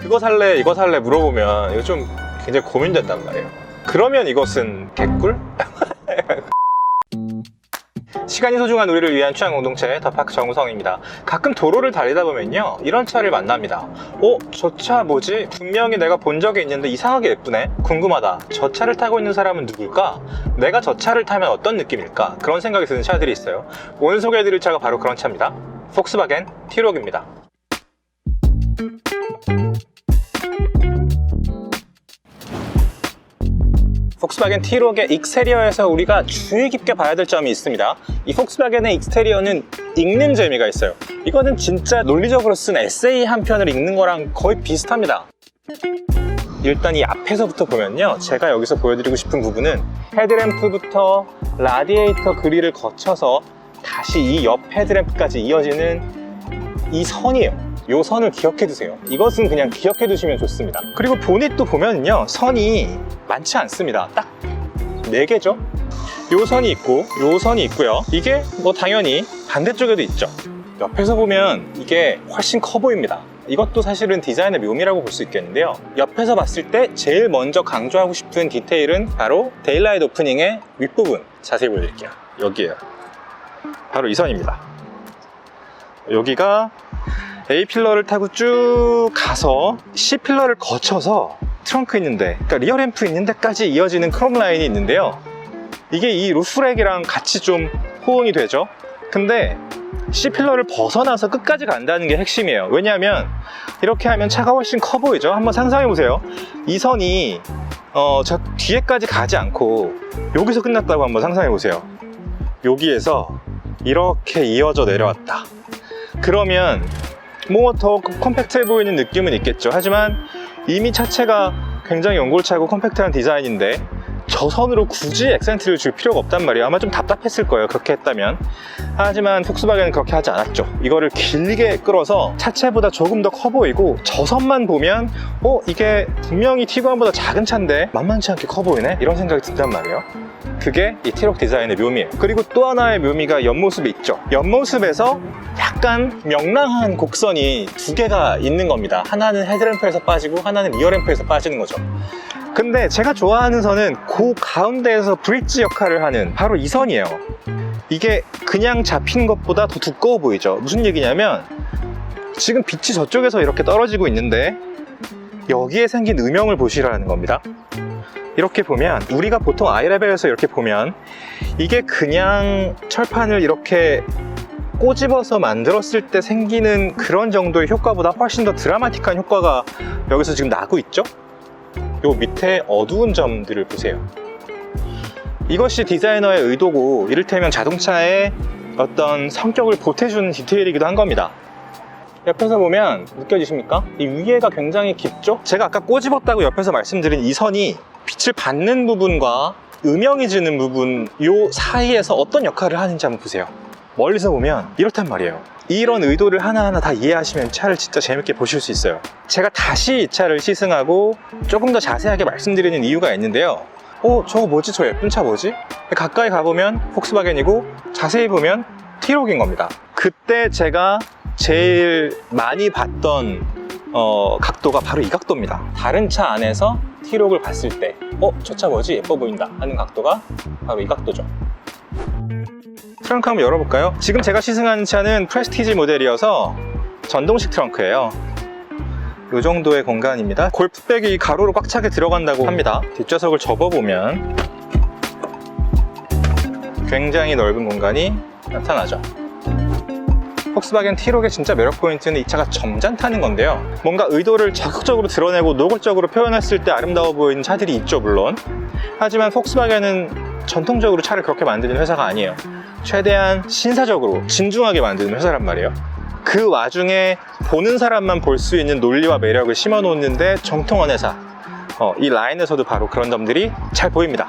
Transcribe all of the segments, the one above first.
그거 살래 이거 살래 물어보면 이거 좀 굉장히 고민된단 말이에요. 그러면 이것은 개꿀? 시간이 소중한 우리를 위한 취향 공동체 더파크 정우성입니다. 가끔 도로를 달리다 보면요, 이런 차를 만납니다. 저 차 뭐지? 분명히 내가 본 적이 있는데 이상하게 예쁘네? 궁금하다. 저 차를 타고 있는 사람은 누굴까? 내가 저 차를 타면 어떤 느낌일까? 그런 생각이 드는 차들이 있어요. 오늘 소개해드릴 차가 바로 그런 차입니다. 폭스바겐 T-Roc입니다. 폭스바겐 T-Roc의 익스테리어에서 우리가 주의 깊게 봐야 될 점이 있습니다. 이 폭스바겐의 익스테리어는 읽는 재미가 있어요. 이거는 진짜 논리적으로 쓴 에세이 한 편을 읽는 거랑 거의 비슷합니다. 일단 이 앞에서부터 보면요, 제가 여기서 보여드리고 싶은 부분은 헤드램프부터 라디에이터 그릴을 거쳐서 다시 이 옆 헤드램프까지 이어지는 이 선이에요. 이 선을 기억해 두세요. 이것은 그냥 기억해 두시면 좋습니다. 그리고 보닛도 보면요, 선이 많지 않습니다. 딱 4개죠. 요 선이 있고 요 선이 있고요. 이게 뭐 당연히 반대쪽에도 있죠. 옆에서 보면 이게 훨씬 커 보입니다. 이것도 사실은 디자인의 묘미라고 볼 수 있겠는데요, 옆에서 봤을 때 제일 먼저 강조하고 싶은 디테일은 바로 데일라이트 오프닝의 윗부분 자세히 보여드릴게요. 여기에요. 바로 이 선입니다. 여기가 A필러를 타고 쭉 가서 C필러를 거쳐서 트렁크 있는데, 그러니까 리어 램프 있는 데까지 이어지는 크롬 라인이 있는데요, 이게 이 루프렉이랑 같이 좀 호응이 되죠. 근데 C필러를 벗어나서 끝까지 간다는 게 핵심이에요. 왜냐하면 이렇게 하면 차가 훨씬 커 보이죠. 한번 상상해 보세요. 이 선이 저 뒤에까지 가지 않고 여기서 끝났다고 한번 상상해 보세요. 여기에서 이렇게 이어져 내려왔다. 그러면 뭐 더 컴팩트해 보이는 느낌은 있겠죠. 하지만 이미 차체가 굉장히 연골차고 컴팩트한 디자인인데 저 선으로 굳이 액센트를 줄 필요가 없단 말이에요. 아마 좀 답답했을 거예요, 그렇게 했다면. 하지만 폭스바겐은 그렇게 하지 않았죠. 이거를 길게 끌어서 차체보다 조금 더 커 보이고 저 선만 보면 이게 분명히 T-Roc 작은 차인데 만만치 않게 커 보이네? 이런 생각이 든단 말이에요. 그게 이 T-Roc 디자인의 묘미예요. 그리고 또 하나의 묘미가 옆모습에 있죠. 옆모습에서 약간 명랑한 곡선이 2개가 있는 겁니다. 하나는 헤드램프에서 빠지고 하나는 리어램프에서 빠지는 거죠. 근데 제가 좋아하는 선은 그 가운데에서 브릿지 역할을 하는 바로 이 선이에요. 이게 그냥 잡힌 것보다 더 두꺼워 보이죠. 무슨 얘기냐면 지금 빛이 저쪽에서 이렇게 떨어지고 있는데 여기에 생긴 음영을 보시라는 겁니다. 이렇게 보면, 우리가 보통 아이레벨에서 이렇게 보면 이게 그냥 철판을 이렇게 꼬집어서 만들었을 때 생기는 그런 정도의 효과보다 훨씬 더 드라마틱한 효과가 여기서 지금 나고 있죠. 요 밑에 어두운 점들을 보세요. 이것이 디자이너의 의도고, 이를테면 자동차의 어떤 성격을 보태주는 디테일이기도 한 겁니다. 옆에서 보면 느껴지십니까? 이 위에가 굉장히 깊죠? 제가 아까 꼬집었다고 옆에서 말씀드린 이 선이 빛을 받는 부분과 음영이 지는 부분 요 사이에서 어떤 역할을 하는지 한번 보세요. 멀리서 보면 이렇단 말이에요. 이런 의도를 하나하나 다 이해하시면 차를 진짜 재밌게 보실 수 있어요. 제가 다시 이 차를 시승하고 조금 더 자세하게 말씀드리는 이유가 있는데요, 저거 뭐지? 저 예쁜 차 뭐지? 가까이 가보면 폭스바겐이고 자세히 보면 T-Roc인 겁니다. 그때 제가 제일 많이 봤던 각도가 바로 이 각도입니다. 다른 차 안에서 T-Roc을 봤을 때 저 차 뭐지? 예뻐 보인다 하는 각도가 바로 이 각도죠. 트렁크 한번 열어볼까요? 지금 제가 시승하는 차는 프레스티지 모델이어서 전동식 트렁크예요. 이 정도의 공간입니다. 골프백이 가로로 꽉 차게 들어간다고 합니다. 뒷좌석을 접어보면 굉장히 넓은 공간이 나타나죠. 폭스바겐 T-Roc의 진짜 매력 포인트는 이 차가 점잖다는 건데요, 뭔가 의도를 적극적으로 드러내고 노골적으로 표현했을 때 아름다워 보이는 차들이 있죠, 물론. 하지만 폭스바겐은 전통적으로 차를 그렇게 만드는 회사가 아니에요. 최대한 신사적으로 진중하게 만드는 회사란 말이에요. 그 와중에 보는 사람만 볼 수 있는 논리와 매력을 심어 놓는데 정통한 회사. 이 라인에서도 바로 그런 점들이 잘 보입니다.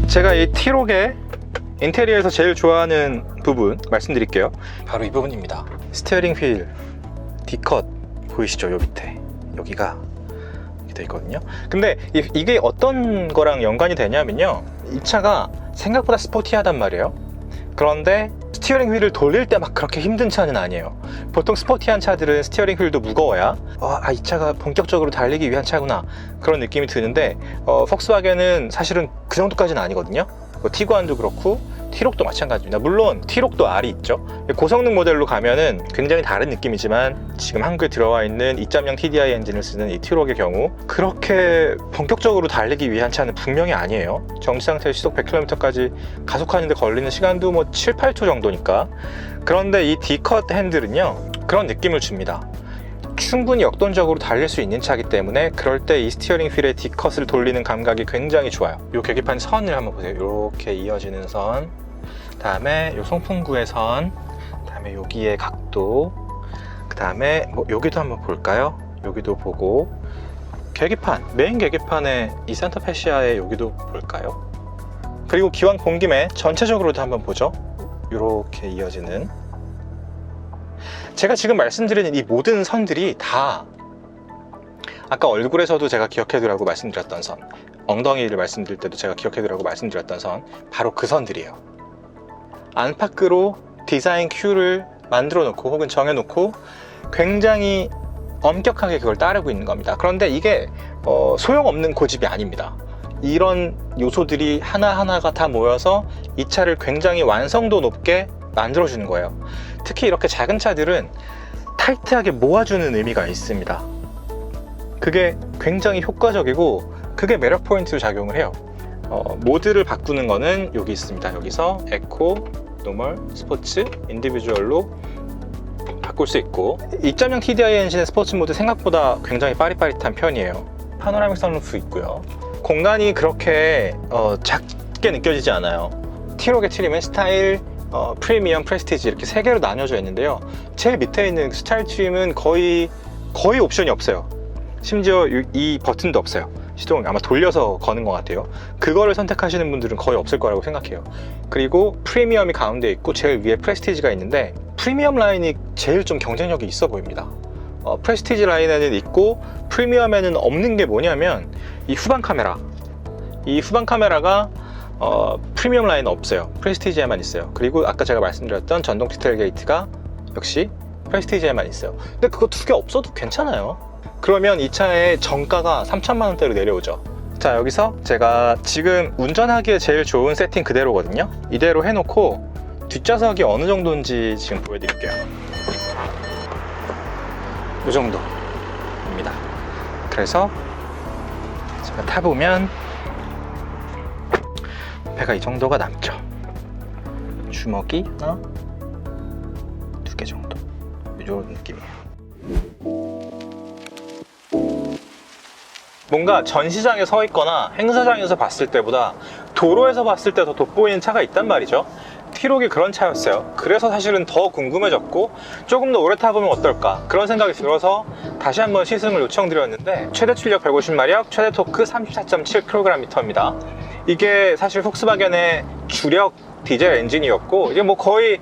제가 이 T-Roc의 인테리어에서 제일 좋아하는 부분 말씀드릴게요. 바로 이 부분입니다. 스티어링 휠 D컷 보이시죠? 요 밑에 여기가 이렇게 돼 있거든요. 근데 이게 어떤 거랑 연관이 되냐면요, 이 차가 생각보다 스포티하단 말이에요. 그런데 스티어링 휠을 돌릴 때 막 그렇게 힘든 차는 아니에요. 보통 스포티한 차들은 스티어링 휠도 무거워야 이 차가 본격적으로 달리기 위한 차구나 그런 느낌이 드는데 폭스바겐은 사실은 그 정도까지는 아니거든요. 티구안도 그렇고 T-Roc도 마찬가지입니다. 물론 T-Roc도 R이 있죠. 고성능 모델로 가면은 굉장히 다른 느낌이지만 지금 한국에 들어와 있는 2.0 TDI 엔진을 쓰는 이 T-Roc의 경우 그렇게 본격적으로 달리기 위한 차는 분명히 아니에요. 정지 상태에서 시속 100km까지 가속하는데 걸리는 시간도 뭐 7, 8초 정도니까. 그런데 이 D컷 핸들은요 그런 느낌을 줍니다. 충분히 역동적으로 달릴 수 있는 차이기 때문에 그럴 때 이 스티어링 휠의 D컷을 돌리는 감각이 굉장히 좋아요. 이 계기판 선을 한번 보세요. 이렇게 이어지는 선, 다음에 이 송풍구의 선, 다음에 여기의 각도, 그 다음에 뭐 여기도 한번 볼까요? 여기도 보고, 계기판, 메인 계기판의 이 센터 패시아의 여기도 볼까요? 그리고 기왕 본 김에 전체적으로도 한번 보죠. 이렇게 이어지는, 제가 지금 말씀드리는 이 모든 선들이 다 아까 얼굴에서도 제가 기억해두라고 말씀드렸던 선, 엉덩이를 말씀드릴 때도 제가 기억해두라고 말씀드렸던 선, 바로 그 선들이에요. 안팎으로 디자인 큐를 만들어 놓고 혹은 정해 놓고 굉장히 엄격하게 그걸 따르고 있는 겁니다. 그런데 이게 소용없는 고집이 아닙니다. 이런 요소들이 하나하나가 다 모여서 이 차를 굉장히 완성도 높게 만들어주는 거예요. 특히 이렇게 작은 차들은 타이트하게 모아주는 의미가 있습니다. 그게 굉장히 효과적이고 그게 매력 포인트로 작용을 해요. 모드를 바꾸는 거는 여기 있습니다. 여기서 에코, 노멀, 스포츠, 인디비주얼로 바꿀 수 있고, 2.0 TDI 엔진의 스포츠 모드 생각보다 굉장히 빠릿빠릿한 편이에요. 파노라믹 선루프 있고요. 공간이 그렇게 작게 느껴지지 않아요. T-Roc의 트림은 스타일, 프리미엄, 프레스티지 이렇게 세 개로 나뉘어져 있는데요. 제일 밑에 있는 스타일 트림은 거의 옵션이 없어요. 심지어 이 버튼도 없어요. 시동을 아마 돌려서 거는 것 같아요. 그거를 선택하시는 분들은 거의 없을 거라고 생각해요. 그리고 프리미엄이 가운데 있고 제일 위에 프레스티지가 있는데, 프리미엄 라인이 제일 좀 경쟁력이 있어 보입니다. 프레스티지 라인에는 있고 프리미엄에는 없는 게 뭐냐면 이 후방 카메라. 이 후방 카메라가 프리미엄 라인은 없어요. 프레스티지에만 있어요. 그리고 아까 제가 말씀드렸던 전동 디테일 게이트가 역시 프레스티지에만 있어요. 근데 그거 두 개 없어도 괜찮아요. 그러면 이 차의 정가가 3천만 원대로 내려오죠. 자, 여기서 제가 지금 운전하기에 제일 좋은 세팅 그대로거든요. 이대로 해놓고 뒷좌석이 어느 정도인지 지금 보여드릴게요. 이 정도입니다. 그래서 제가 타보면 배가 이 정도가 남죠. 주먹이 하나, 두 개 정도. 이런 느낌이에요. 뭔가 전시장에 서 있거나 행사장에서 봤을 때보다 도로에서 봤을 때 더 돋보이는 차가 있단 말이죠. T-Roc이 그런 차였어요. 그래서 사실은 더 궁금해졌고 조금 더 오래 타보면 어떨까 그런 생각이 들어서 다시 한번 시승을 요청드렸는데, 최대 출력 150마력, 최대 토크 34.7kgm입니다. 이게 사실 폭스바겐의 주력 디젤 엔진이었고, 이게 뭐 거의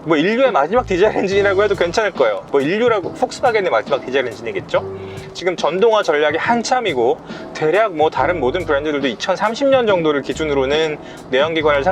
인류의 마지막 디젤 엔진이라고 해도 괜찮을 거예요. 인류라고, 폭스바겐의 마지막 디젤 엔진이겠죠. 지금 전동화 전략이 한참이고 대략 다른 모든 브랜드들도 2030년 정도를 기준으로는 내연기관을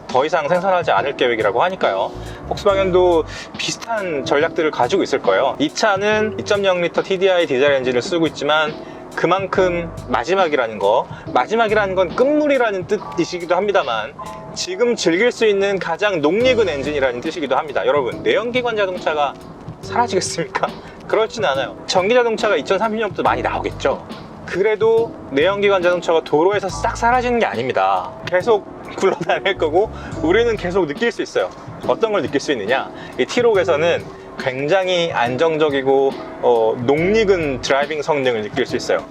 더 이상 생산하지 않을 계획이라고 하니까요. 폭스바겐도 비슷한 전략들을 가지고 있을 거예요. 이 차는 2.0L TDI 디젤 엔진을 쓰고 있지만 그만큼 마지막이라는 건 끝물이라는 뜻이기도 합니다만, 지금 즐길 수 있는 가장 녹익은 엔진이라는 뜻이기도 합니다. 여러분, 내연기관 자동차가 사라지겠습니까? 그렇진 않아요. 전기자동차가 2030년부터 많이 나오겠죠. 그래도 내연기관 자동차가 도로에서 싹 사라지는 게 아닙니다. 계속 굴러다닐 거고 우리는 계속 느낄 수 있어요. 어떤 걸 느낄 수 있느냐, 이 T-Roc에서는 굉장히 안정적이고 녹익은 드라이빙 성능을 느낄 수 있어요.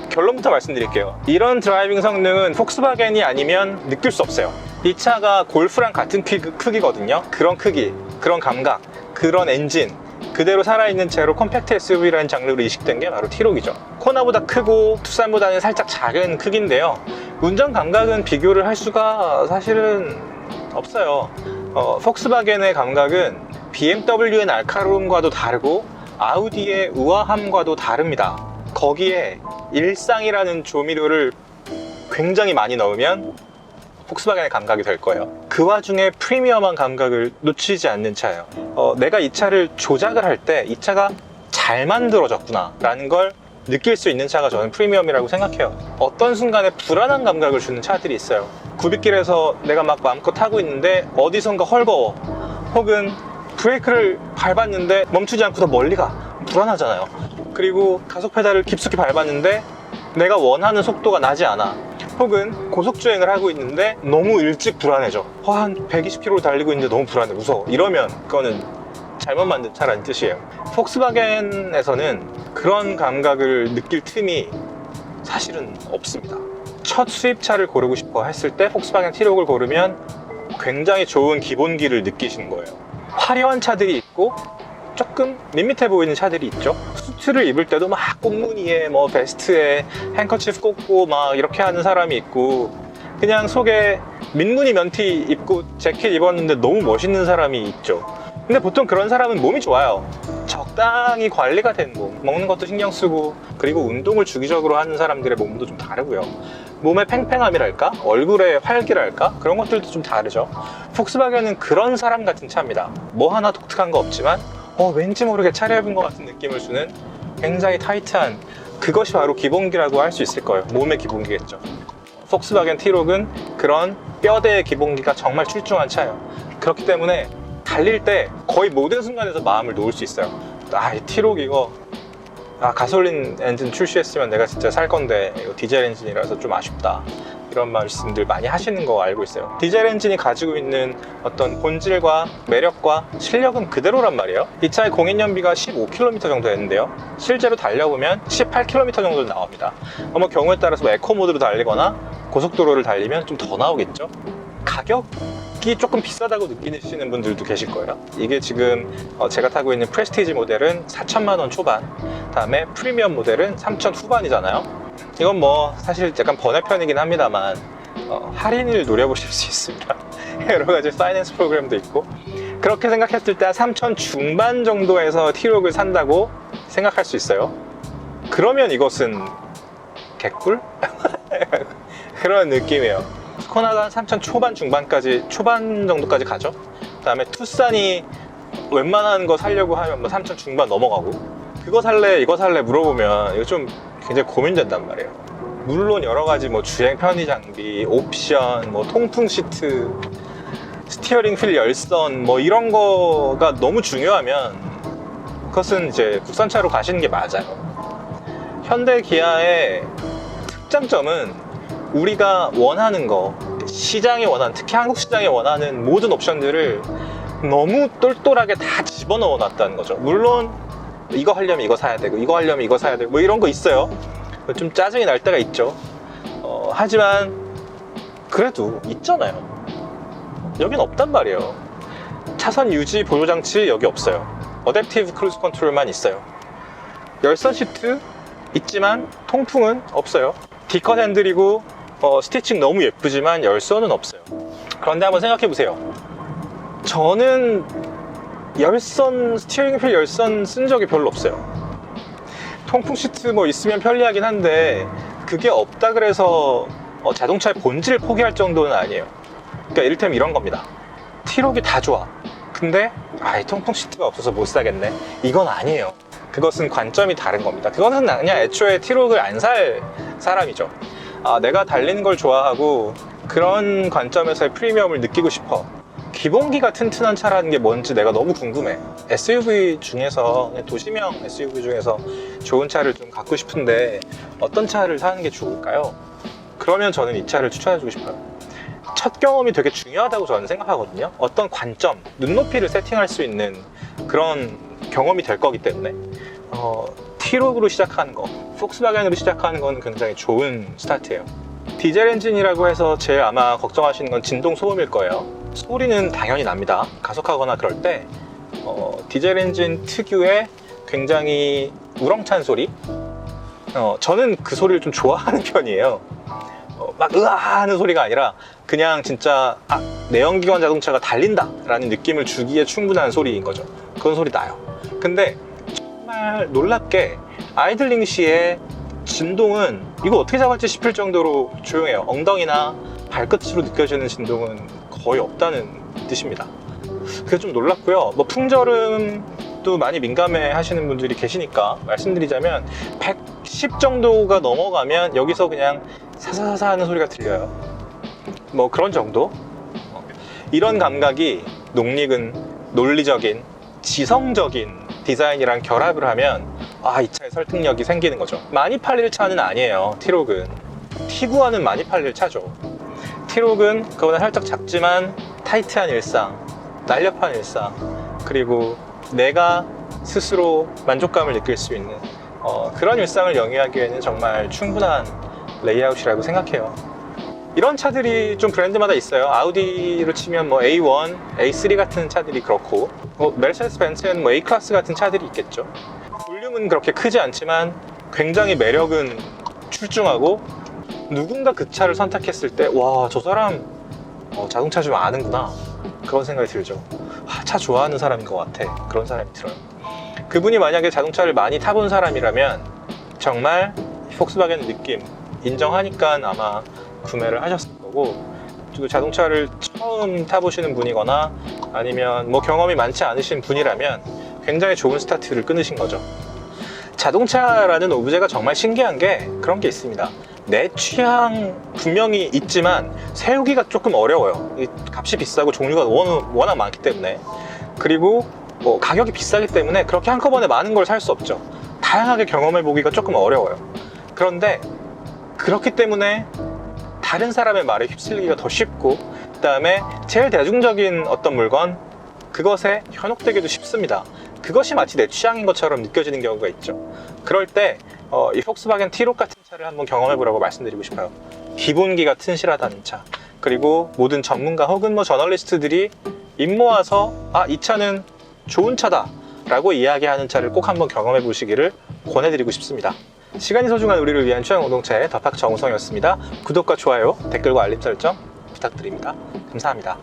결론부터 말씀드릴게요. 이런 드라이빙 성능은 폭스바겐이 아니면 느낄 수 없어요. 이 차가 골프랑 같은 크기거든요. 그런 크기, 그런 감각, 그런 엔진 그대로 살아있는 채로 컴팩트 SUV라는 장르로 이식된 게 바로 T-Roc이죠. 코나보다 크고 투싼보다는 살짝 작은 크기인데요. 운전 감각은 비교를 할 수가 사실은 없어요. 폭스바겐의 감각은 BMW의 날카로움과도 다르고 아우디의 우아함과도 다릅니다. 거기에 일상이라는 조미료를 굉장히 많이 넣으면 폭스바겐의 감각이 될 거예요. 그 와중에 프리미엄한 감각을 놓치지 않는 차예요. 내가 이 차를 조작을 할 때 이 차가 잘 만들어졌구나 라는 걸 느낄 수 있는 차가 저는 프리미엄이라고 생각해요. 어떤 순간에 불안한 감각을 주는 차들이 있어요. 굴빗길에서 내가 막 마음껏 타고 있는데 어디선가 헐거워, 혹은 브레이크를 밟았는데 멈추지 않고 더 멀리 가. 불안하잖아요. 그리고 가속 페달을 깊숙이 밟았는데 내가 원하는 속도가 나지 않아. 혹은 고속주행을 하고 있는데 너무 일찍 불안해져. 한 120km 달리고 있는데 너무 불안해, 무서워. 이러면 그거는 잘못 만든 차라는 뜻이에요. 폭스바겐에서는 그런 감각을 느낄 틈이 사실은 없습니다. 첫 수입차를 고르고 싶어 했을 때 폭스바겐 T-Roc을 고르면 굉장히 좋은 기본기를 느끼시는 거예요. 화려한 차들이 있고 조금 밋밋해 보이는 차들이 있죠. 수트를 입을 때도 막 꽃무늬에 뭐 베스트에 행커치프 꽂고 막 이렇게 하는 사람이 있고, 그냥 속에 민무늬 면티 입고 재킷 입었는데 너무 멋있는 사람이 있죠. 근데 보통 그런 사람은 몸이 좋아요. 적당히 관리가 된 몸, 먹는 것도 신경 쓰고, 그리고 운동을 주기적으로 하는 사람들의 몸도 좀 다르고요. 몸의 팽팽함이랄까? 얼굴의 활기랄까? 그런 것들도 좀 다르죠. 폭스바겐은 그런 사람 같은 차입니다. 뭐 하나 독특한 거 없지만 왠지 모르게 차려입은 것 같은 느낌을 주는 굉장히 타이트한, 그것이 바로 기본기라고 할 수 있을 거예요. 몸의 기본기겠죠. 폭스바겐 T-Roc은 그런 뼈대의 기본기가 정말 출중한 차예요. 그렇기 때문에 달릴 때 거의 모든 순간에서 마음을 놓을 수 있어요. 이 T-Roc 이거 가솔린 엔진 출시했으면 내가 진짜 살 건데 이거 디젤 엔진이라서 좀 아쉽다, 이런 말씀들 많이 하시는 거 알고 있어요. 디젤 엔진이 가지고 있는 어떤 본질과 매력과 실력은 그대로란 말이에요. 이 차의 공인연비가 15km 정도 됐는데요, 실제로 달려보면 18km 정도 나옵니다. 뭐 경우에 따라서 뭐 에코 모드로 달리거나 고속도로를 달리면 좀 더 나오겠죠. 가격이 조금 비싸다고 느끼시는 분들도 계실 거예요. 이게 지금 제가 타고 있는 프레스티지 모델은 4천만 원 초반, 다음에 프리미엄 모델은 3천 후반이잖아요. 이건 뭐 사실 약간 번외편이긴 합니다만 할인을 노려보실 수 있습니다. 여러 가지 파이낸스 프로그램도 있고. 그렇게 생각했을 때 3천 중반 정도에서 T-Roc을 산다고 생각할 수 있어요. 그러면 이것은 개꿀? 그런 느낌이에요. 스코나가 3천 초반 중반까지, 초반 정도까지 가죠. 그 다음에 투싼이 웬만한 거 사려고 하면 뭐 3천 중반 넘어가고, 그거 살래 이거 살래 물어보면 이거 좀 굉장히 고민된단 말이에요. 물론 여러 가지 뭐 주행 편의 장비, 옵션, 뭐 통풍 시트, 스티어링 휠 열선, 뭐 이런 거가 너무 중요하면 그것은 이제 국산차로 가시는 게 맞아요. 현대 기아의 특장점은 우리가 원하는 거, 시장이 원하는, 특히 한국 시장이 원하는 모든 옵션들을 너무 똘똘하게 다 집어넣어 놨다는 거죠. 물론 이거 하려면 이거 사야 되고 이거 하려면 이거 사야 되고 뭐 이런 거 있어요. 좀 짜증이 날 때가 있죠. 하지만 그래도 있잖아요. 여긴 없단 말이에요. 차선 유지 보조장치 여기 없어요. 어댑티브 크루즈 컨트롤만 있어요. 열선 시트 있지만 통풍은 없어요. D컷 핸들이고 스티칭 너무 예쁘지만 열선은 없어요. 그런데 한번 생각해 보세요. 저는 열선, 스티어링 휠 열선 쓴 적이 별로 없어요. 통풍 시트 뭐 있으면 편리하긴 한데 그게 없다 그래서 자동차의 본질을 포기할 정도는 아니에요. 그러니까 이를테면 이런 겁니다. T-Roc이 다 좋아. 근데 이 통풍 시트가 없어서 못 사겠네. 이건 아니에요. 그것은 관점이 다른 겁니다. 그거는 그냥 애초에 T-Roc을 안 살 사람이죠. 내가 달리는 걸 좋아하고 그런 관점에서의 프리미엄을 느끼고 싶어. 기본기가 튼튼한 차라는 게 뭔지 내가 너무 궁금해. SUV 중에서, 도시명 SUV 중에서 좋은 차를 좀 갖고 싶은데 어떤 차를 사는 게 좋을까요? 그러면 저는 이 차를 추천해주고 싶어요. 첫 경험이 되게 중요하다고 저는 생각하거든요. 어떤 관점, 눈높이를 세팅할 수 있는 그런 경험이 될 거기 때문에 T-Roc으로 시작하는 거, 폭스바겐으로 시작하는 건 굉장히 좋은 스타트예요. 디젤 엔진이라고 해서 제일 아마 걱정하시는 건 진동 소음일 거예요. 소리는 당연히 납니다. 가속하거나 그럴 때 디젤 엔진 특유의 굉장히 우렁찬 소리, 저는 그 소리를 좀 좋아하는 편이에요. 막 으아 하는 소리가 아니라 그냥 진짜 내연기관 자동차가 달린다 라는 느낌을 주기에 충분한 소리인 거죠. 그런 소리 나요. 근데 정말 놀랍게 아이들링 시에 진동은 이거 어떻게 잡았지 싶을 정도로 조용해요. 엉덩이나 발끝으로 느껴지는 진동은 거의 없다는 뜻입니다. 그게 좀 놀랍고요. 뭐 풍절음도 많이 민감해 하시는 분들이 계시니까 말씀드리자면 110 정도가 넘어가면 여기서 그냥 사사사 하는 소리가 들려요. 뭐 그런 정도. 이런 감각이 농익은 논리적인 지성적인 디자인이랑 결합을 하면 이 차의 설득력이 생기는 거죠. 많이 팔릴 차는 아니에요. T-Roc은. T9와는 많이 팔릴 차죠. T-Roc은 그보다 살짝 작지만 타이트한 일상, 날렵한 일상, 그리고 내가 스스로 만족감을 느낄 수 있는 그런 일상을 영위하기에는 정말 충분한 레이아웃이라고 생각해요. 이런 차들이 좀 브랜드마다 있어요. 아우디로 치면 뭐 A1, A3 같은 차들이 그렇고, 메르세데스 벤츠는 뭐 A클래스 같은 차들이 있겠죠. 볼륨은 그렇게 크지 않지만 굉장히 매력은 출중하고, 누군가 그 차를 선택했을 때 와, 저 사람 자동차 좀 아는구나, 그런 생각이 들죠. 차 좋아하는 사람인 것 같아, 그런 사람이 들어요. 그분이 만약에 자동차를 많이 타본 사람이라면 정말 폭스바겐 느낌 인정하니까 아마 구매를 하셨을 거고, 또 자동차를 처음 타보시는 분이거나 아니면 뭐 경험이 많지 않으신 분이라면 굉장히 좋은 스타트를 끊으신 거죠. 자동차라는 오브제가 정말 신기한 게 그런 게 있습니다. 내 취향 분명히 있지만 세우기가 조금 어려워요. 값이 비싸고 종류가 워낙 많기 때문에, 그리고 가격이 비싸기 때문에 그렇게 한꺼번에 많은 걸 살 수 없죠. 다양하게 경험해 보기가 조금 어려워요. 그런데 그렇기 때문에 다른 사람의 말에 휩쓸리기가 더 쉽고, 그 다음에 제일 대중적인 어떤 물건, 그것에 현혹되기도 쉽습니다. 그것이 마치 내 취향인 것처럼 느껴지는 경우가 있죠. 그럴 때 이 폭스바겐 T-Roc 같은 차를 한번 경험해 보라고 말씀드리고 싶어요. 기본기가 튼실하다는 차, 그리고 모든 전문가 혹은 뭐 저널리스트들이 입 모아서 이 차는 좋은 차다 라고 이야기하는 차를 꼭 한번 경험해 보시기를 권해드리고 싶습니다. 시간이 소중한 우리를 위한 취향 공동체 더팍 정우성이었습니다. 구독과 좋아요, 댓글과 알림 설정 부탁드립니다. 감사합니다.